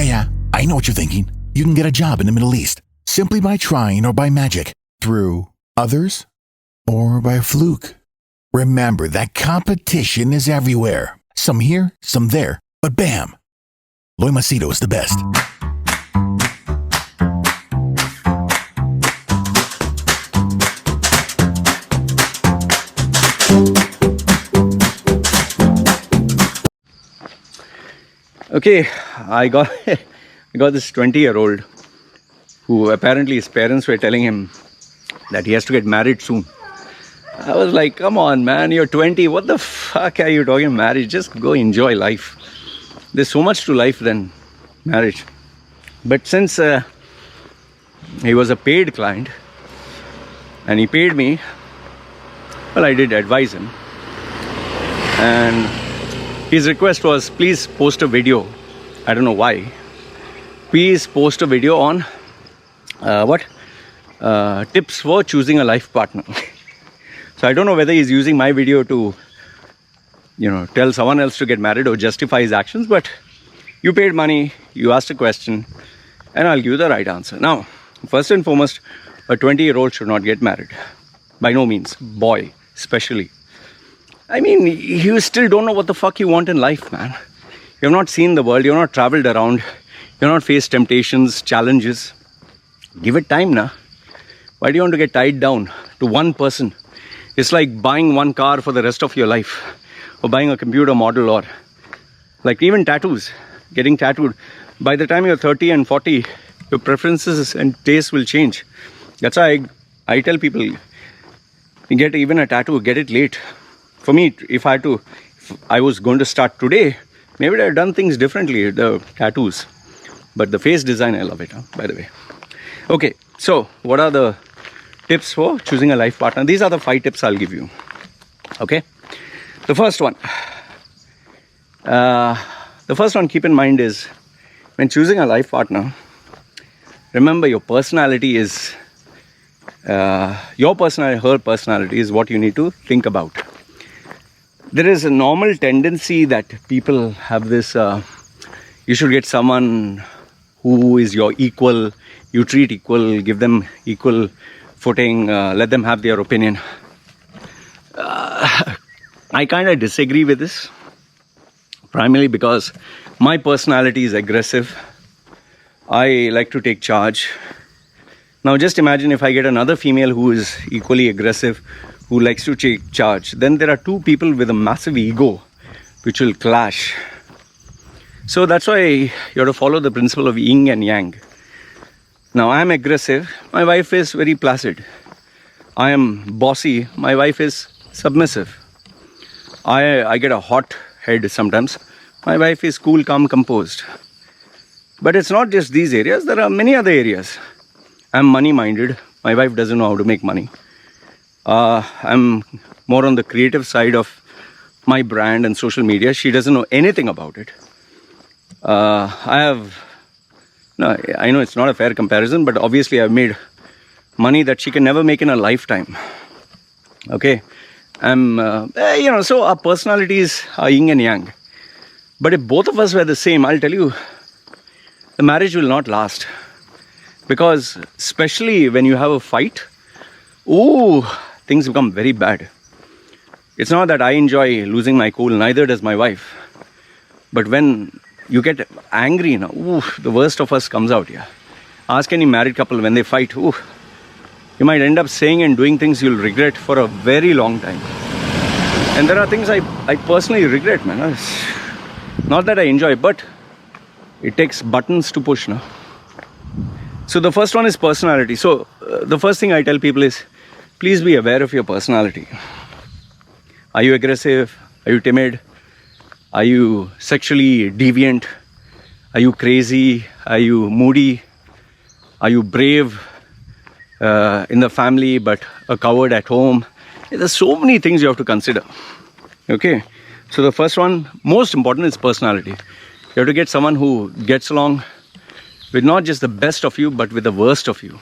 Yeah, I know what you're thinking. You can get a job in the Middle East simply by trying or by magic, through others, or by fluke. Remember that competition is everywhere. Some here, some there, but bam! Loy Macedo is the best. Okay, I got this 20-year-old who apparently his parents were telling him that he has to get married soon. I was like, come on man, you're 20, what the fuck are you talking marriage? Just go enjoy life. There's so much to life than marriage. But since he was a paid client and he paid me, well, I did advise him. And his request was, please post a video. I don't know why. Please post a video on tips for choosing a life partner. So I don't know whether he's using my video to, tell someone else to get married or justify his actions. But you paid money, you asked a question, and I'll give you the right answer. Now, first and foremost, a 20-year-old should not get married. By no means. Boy, especially. I mean, you still don't know what the fuck you want in life, man. You have not seen the world, you've not traveled around, you've not faced temptations, challenges. Give it time, na. Why do you want to get tied down to one person? It's like buying one car for the rest of your life, or buying a computer model, or like even tattoos, getting tattooed. By the time you're 30 and 40, your preferences and tastes will change. That's why I tell people, you get even a tattoo, get it late. For me, if I was going to start today, maybe I'd have done things differently, the tattoos. But the face design, I love it, by the way. Okay, so what are the tips for choosing a life partner? These are the 5 tips I'll give you. Okay, the first one, keep in mind is, when choosing a life partner, remember your personality is, her personality is what you need to think about. There is a normal tendency that people have this, you should get someone who is your equal, you treat equal, give them equal footing, let them have their opinion. I kind of disagree with this, primarily because my personality is aggressive. I like to take charge. Now just imagine if I get another female who is equally aggressive, who likes to take charge, then there are 2 people with a massive ego which will clash. So that's why you have to follow the principle of yin and yang. Now I am aggressive, my wife is very placid. I am bossy, my wife is submissive. I get a hot head sometimes, my wife is cool, calm, composed. But it's not just these areas, there are many other areas. I'm money minded, my wife doesn't know how to make money. I'm more on the creative side of my brand and social media. She doesn't know anything about it. I know it's not a fair comparison, but obviously I've made money that she can never make in a lifetime. Okay, so our personalities are yin and yang. But if both of us were the same, I'll tell you, the marriage will not last. Because especially when you have a fight, things become very bad. It's not that I enjoy losing my cool, neither does my wife. But when you get angry, the worst of us comes out here. Ask any married couple when they fight, you might end up saying and doing things you'll regret for a very long time. And there are things I personally regret, man. It's not that I enjoy, but it takes buttons to push, no? So the first one is personality. So the first thing I tell people is, please be aware of your personality. Are you aggressive? Are you timid? Are you sexually deviant? Are you crazy? Are you moody? Are you brave in the family but a coward at home? There's so many things you have to consider. Okay, so the first one, most important, is personality. You have to get someone who gets along with not just the best of you, but with the worst of you.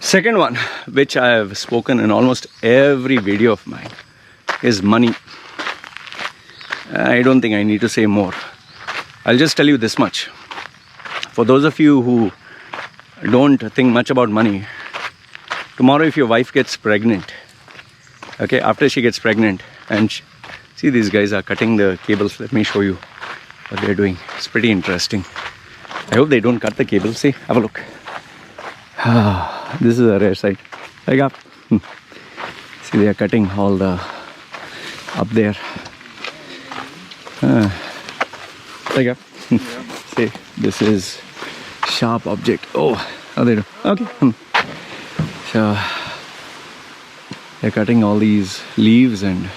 Second one, which I have spoken in almost every video of mine, is money. I don't think I need to say more. I'll just tell you this much. For those of you who don't think much about money, tomorrow if your wife gets pregnant, okay, after she gets pregnant, and see, these guys are cutting the cables. Let me show you what they're doing. It's pretty interesting. I hope they don't cut the cable. See, have a look. This is a rare sight. Like up. See, they are cutting all the up there. Like up. See, this is sharp object. Oh, how they do? Okay. So they're cutting all these leaves and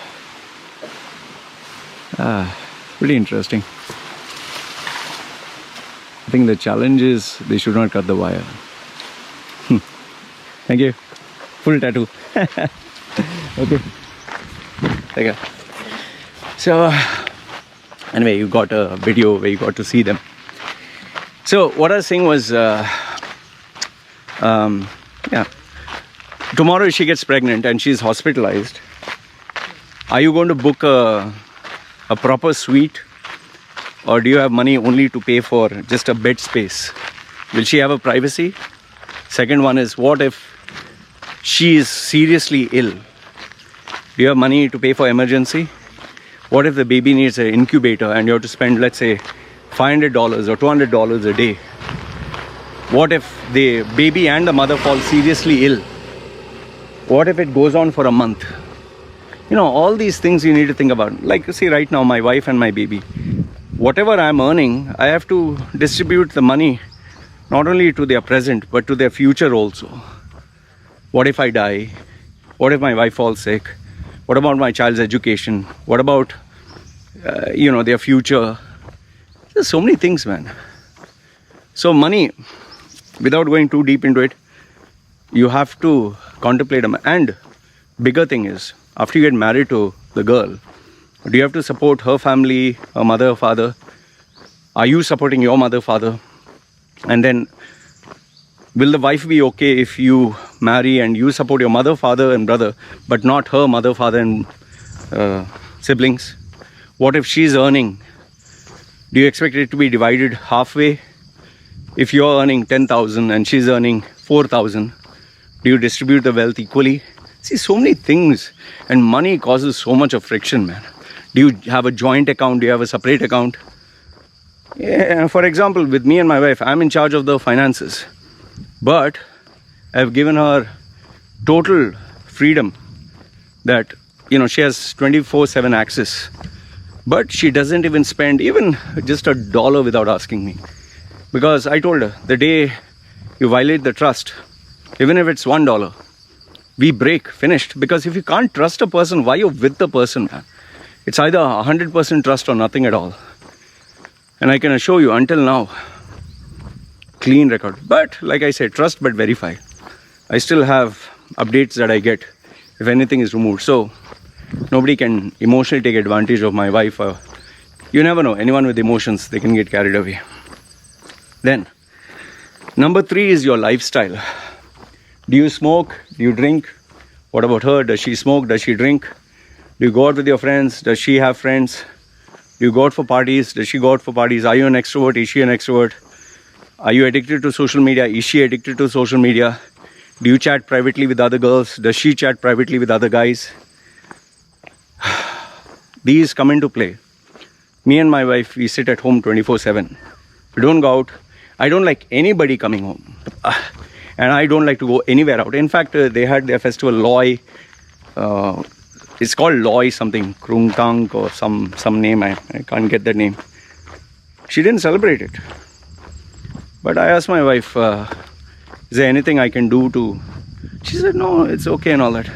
pretty interesting. I think the challenge is they should not cut the wire. Thank you. Full tattoo. Okay. Okay. So anyway, you got a video where you got to see them. So what I was saying was, tomorrow she gets pregnant and she's hospitalized. Are you going to book a proper suite, or do you have money only to pay for just a bed space? Will she have a privacy? Second one is, what if she is seriously ill? Do you have money to pay for emergency? What if the baby needs an incubator and you have to spend, let's say, $500 or $200 a day? What if the baby and the mother fall seriously ill? What if it goes on for a month? You know, all these things you need to think about. Like, see, right now, my wife and my baby, whatever I'm earning, I have to distribute the money not only to their present, but to their future also. What if I die? What if my wife falls sick? What about my child's education? What about, their future? There's so many things, man. So money, without going too deep into it, you have to contemplate. And bigger thing is, after you get married to the girl, do you have to support her family, her mother, father? Are you supporting your mother, father? And then, will the wife be okay if you marry and you support your mother, father and brother, but not her mother, father and siblings? What if she's earning? Do you expect it to be divided halfway? If you're earning 10,000 and she's earning 4,000, do you distribute the wealth equally? See, so many things. And money causes so much of friction, man. Do you have a joint account? Do you have a separate account? Yeah, for example, with me and my wife, I'm in charge of the finances. But I've given her total freedom that, she has 24/7 access. But she doesn't even spend even just $1 without asking me. Because I told her, the day you violate the trust, even if it's $1, we break, finished. Because if you can't trust a person, why you're with the person, man? It's either 100% trust or nothing at all. And I can assure you, until now, clean record. But like I said, trust but verify. I still have updates that I get if anything is removed. So nobody can emotionally take advantage of my wife. You never know. Anyone with emotions, they can get carried away. Then, number 3 is your lifestyle. Do you smoke? Do you drink? What about her? Does she smoke? Does she drink? Do you go out with your friends? Does she have friends? Do you go out for parties? Does she go out for parties? Are you an extrovert? Is she an extrovert? Are you addicted to social media? Is she addicted to social media? Do you chat privately with other girls? Does she chat privately with other guys? These come into play. Me and my wife, we sit at home 24/7. We don't go out. I don't like anybody coming home. And I don't like to go anywhere out. In fact, they had their festival, Loy. It's called Loy something, Krungtang or some name. I can't get that name. She didn't celebrate it. But I asked my wife, is there anything I can do to... She said, no, it's okay and all that.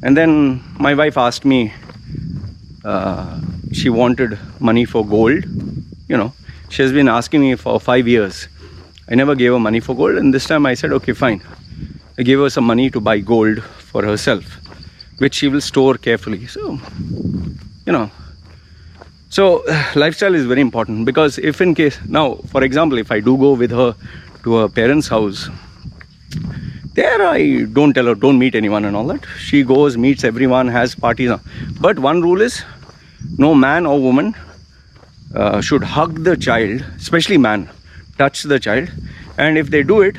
And then my wife asked me, she wanted money for gold. She has been asking me for 5 years. I never gave her money for gold. And this time I said, okay, fine. I gave her some money to buy gold for herself, which she will store carefully. So, So lifestyle is very important, because if in case, now, for example, if I do go with her to her parents' house, there I don't tell her, don't meet anyone and all that. She goes, meets everyone, has parties. But one rule is, no man or woman should hug the child, especially man, touch the child, and if they do it,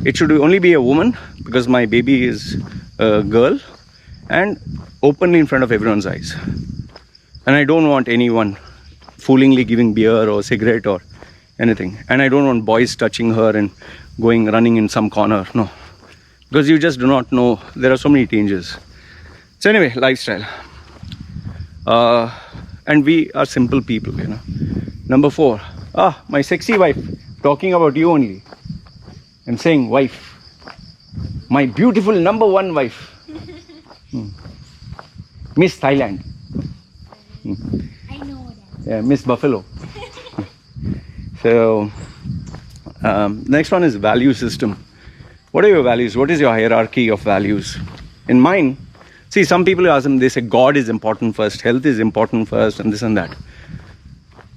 it should only be a woman because my baby is a girl, and openly in front of everyone's eyes. And I don't want anyone foolingly giving beer or cigarette or anything. And I don't want boys touching her and running in some corner. No, because you just do not know. There are so many dangers. So anyway, lifestyle. And we are simple people, you know. Number 4. My sexy wife. Talking about you only. I'm saying wife. My beautiful number 1 wife. Miss Thailand. I know that. Yeah, Miss Buffalo. So, next one is value system. What are your values? What is your hierarchy of values? In mine, see, some people ask them, they say God is important first, health is important first, and this and that.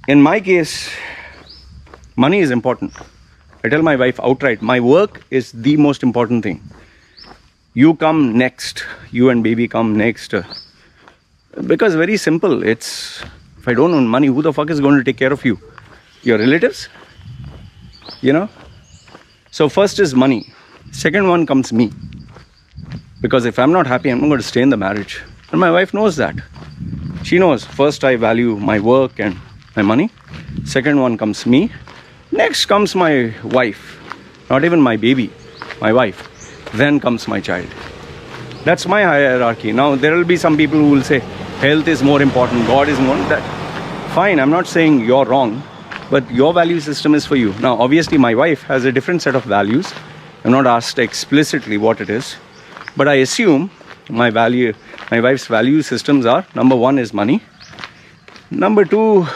In my case, money is important. I tell my wife outright, my work is the most important thing. You come next, you and baby come next. Because very simple, if I don't earn money, who the fuck is going to take care of you? Your relatives? You know? So first is money. Second one comes me. Because if I'm not happy, I'm not going to stay in the marriage. And my wife knows that. She knows, first I value my work and my money. Second one comes me. Next comes my wife. Not even my baby, my wife. Then comes my child. That's my hierarchy. Now, there will be some people who will say, health is more important, God is more that. Fine, I'm not saying you're wrong, but your value system is for you. Now, obviously, my wife has a different set of values. I'm not asked explicitly what it is, but I assume my wife's value systems are, number 1 is money. Number 2,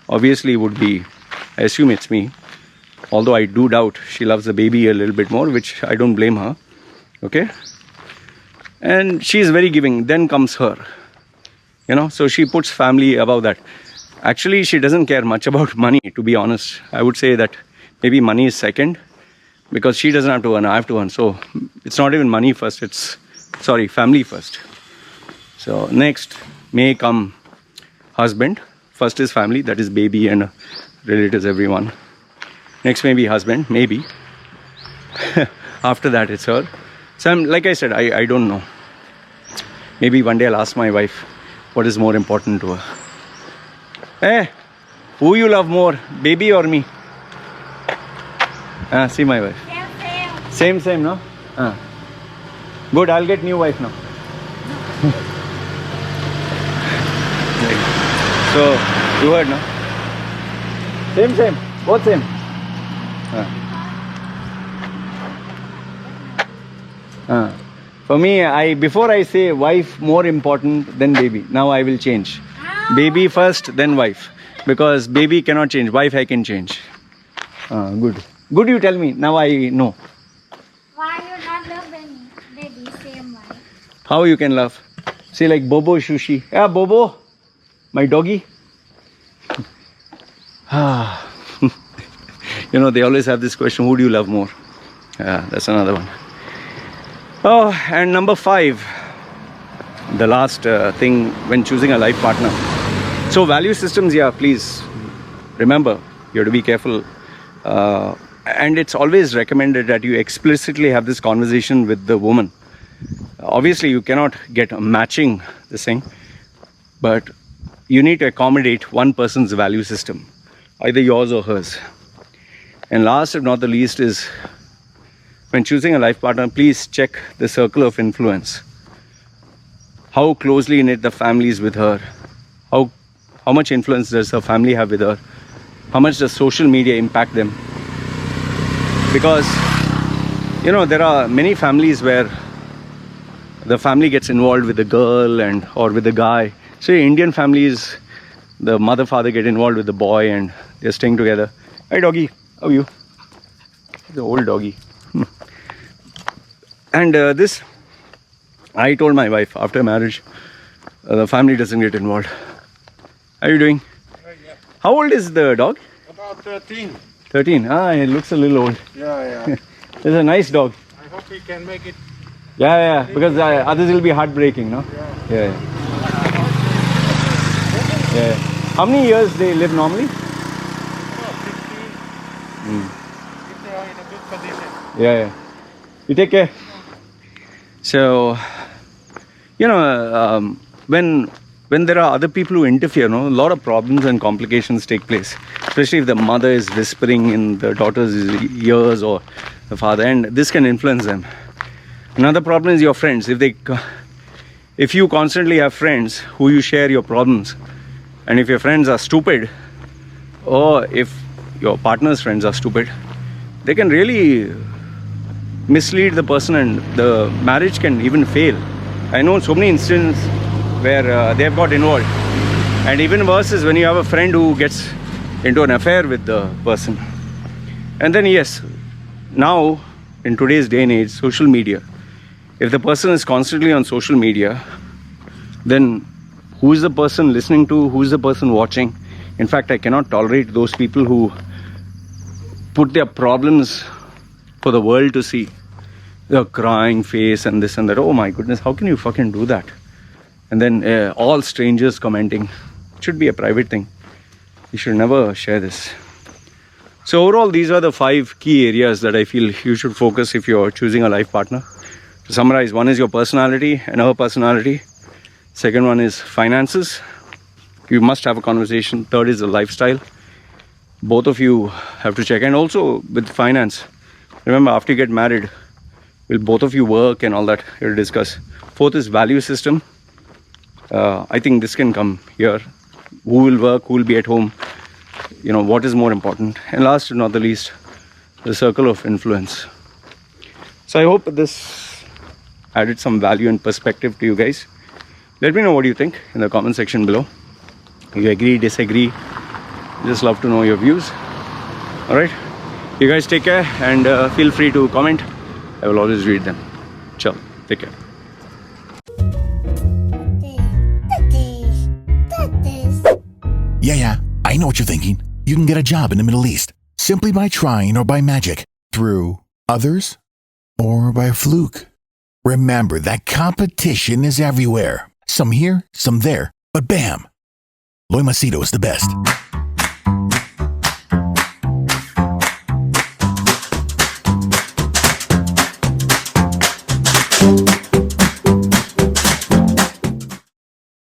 obviously, would be, I assume it's me. Although I do doubt she loves the baby a little bit more, which I don't blame her. Okay? And she is very giving. Then comes her. You know, so she puts family above that. Actually, she doesn't care much about money, to be honest. I would say that maybe money is second, because she doesn't have to earn, I have to earn. So it's not even money first, family first. So next may come husband. First is family, that is baby and relatives, everyone. Next may be husband, maybe. After that it's her. So like I said, I don't know. Maybe one day I'll ask my wife what is more important to her. Hey, who you love more, baby or me? See my wife. Same, no? Good, I'll get new wife now. So, you heard, no? Same, both same. For me, before I say wife more important than baby, now I will change. Baby first, then wife. Because baby cannot change, wife I can change. Good, you tell me, now I know. Why you not love baby same way? How you can love? See, like Bobo Shushi. Yeah, Bobo, my doggy. You know, they always have this question, who do you love more? Yeah, that's another one. Oh, and number 5, the last thing when choosing a life partner. So value systems, yeah, please remember, you have to be careful. And it's always recommended that you explicitly have this conversation with the woman. Obviously, you cannot get a matching this thing, but you need to accommodate one person's value system, either yours or hers. And last but not the least is, when choosing a life partner, please check the circle of influence. How closely knit the family is with her. How much influence does her family have with her? How much does social media impact them? Because, you know, there are many families where the family gets involved with the girl or with the guy. So Indian families, the mother, father get involved with the boy and they're staying together. Hey doggy, how are you? The old doggy. And this, I told my wife after marriage, the family doesn't get involved. How are you doing? Yeah. How old is the dog? About 13. 13. It looks a little old. Yeah. It's a nice dog. I hope he can make it. Yeah. Because others will be heartbreaking, no? Yeah. Yeah. How many years they live normally? Oh, 15. If they are in a good condition. Yeah. You take care. So, when there are other people who interfere, a lot of problems and complications take place. Especially if the mother is whispering in the daughter's ears or the father, and this can influence them. Another problem is your friends. If you constantly have friends who you share your problems, and if your friends are stupid, or if your partner's friends are stupid, they can really mislead the person and the marriage can even fail. I know so many instances where they have got involved. And even worse is when you have a friend who gets into an affair with the person. And then yes, now in today's day and age, social media, if the person is constantly on social media, then who is the person listening to, who is the person watching? In fact, I cannot tolerate those people who put their problems for the world to see. Their crying face and this and that. Oh my goodness, how can you fucking do that? And then all strangers commenting. It should be a private thing. You should never share this. So overall, these are the 5 key areas that I feel you should focus if you're choosing a life partner. To summarize, one is your personality and her personality. Second one is finances. You must have a conversation. Third is the lifestyle. Both of you have to check. And also with finance, remember, after you get married, will both of you work and all that? You'll discuss. Fourth is value system. I think this can come here. Who will work? Who will be at home? What is more important? And last but not the least, the circle of influence. So I hope this added some value and perspective to you guys. Let me know what you think in the comment section below. You agree, disagree? Just love to know your views. Alright, you guys take care and feel free to comment. I will always read them. Ciao, take care. Yeah, I know what you're thinking. You can get a job in the Middle East simply by trying or by magic, through others or by fluke. Remember that competition is everywhere. Some here, some there, but bam! Loy Macedo is the best.